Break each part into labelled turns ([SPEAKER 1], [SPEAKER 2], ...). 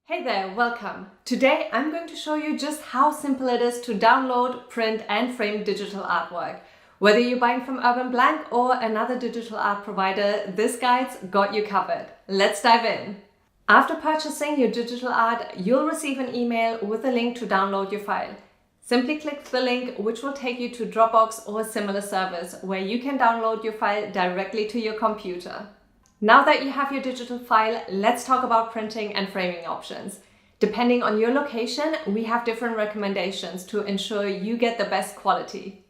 [SPEAKER 1] Hey there, welcome. Today I'm going to show you just how simple it is to download, print and frame digital artwork. Whether you're buying from Urban Blank or another digital art provider, this guide's got you covered. Let's dive in. After purchasing your digital art, you'll receive an email with a link to download your file. Simply click the link, which will take you to Dropbox or a similar service where you can download your file directly to your computer. Now that you have your digital file, let's talk about printing and framing options. Depending on your location, we have different recommendations to ensure you get the best quality.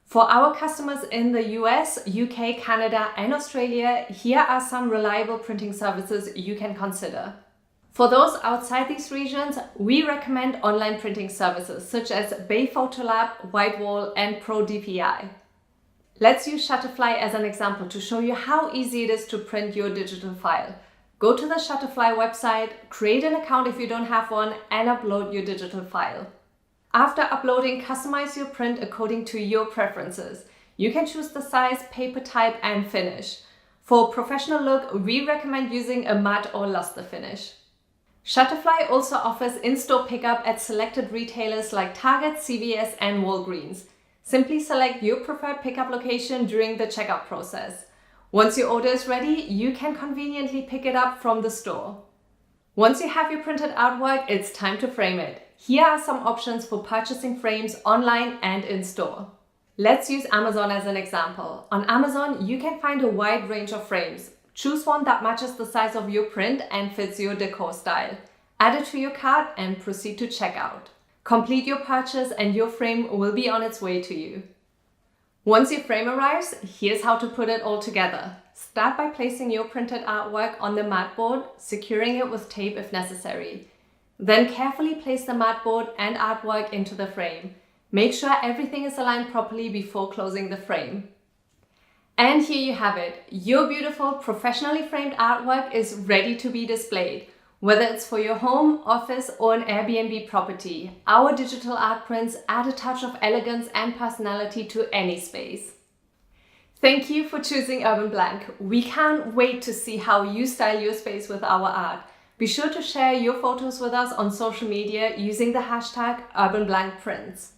[SPEAKER 1] For our customers in the US, UK, Canada, and Australia, here are some reliable printing services you can consider. For those outside these regions, we recommend online printing services such as Bay Photolab, Whitewall, and ProDPI. Let's use Shutterfly as an example to show you how easy it is to print your digital file. Go to the Shutterfly website, create an account if you don't have one, and upload your digital file. After uploading, customize your print according to your preferences. You can choose the size, paper type, and finish. For a professional look, we recommend using a matte or luster finish. Shutterfly also offers in-store pickup at selected retailers like Target, CVS, and Walgreens. Simply select your preferred pickup location during the checkout process. Once your order is ready, you can conveniently pick it up from the store. Once you have your printed artwork, it's time to frame it. Here are some options for purchasing frames online and in-store. Let's use Amazon as an example. On Amazon, you can find a wide range of frames. Choose one that matches the size of your print and fits your decor style. Add it to your cart and proceed to checkout. Complete your purchase and your frame will be on its way to you. Once your frame arrives, here's how to put it all together. Start by placing your printed artwork on the mat board, securing it with tape if necessary. Then carefully place the mat board and artwork into the frame. Make sure everything is aligned properly before closing the frame. And here you have it. Your beautiful, professionally framed artwork is ready to be displayed. Whether it's for your home, office, or an Airbnb property, our digital art prints add a touch of elegance and personality to any space. Thank you for choosing Urban Blank. We can't wait to see how you style your space with our art. Be sure to share your photos with us on social media using the hashtag UrbanBlankPrints.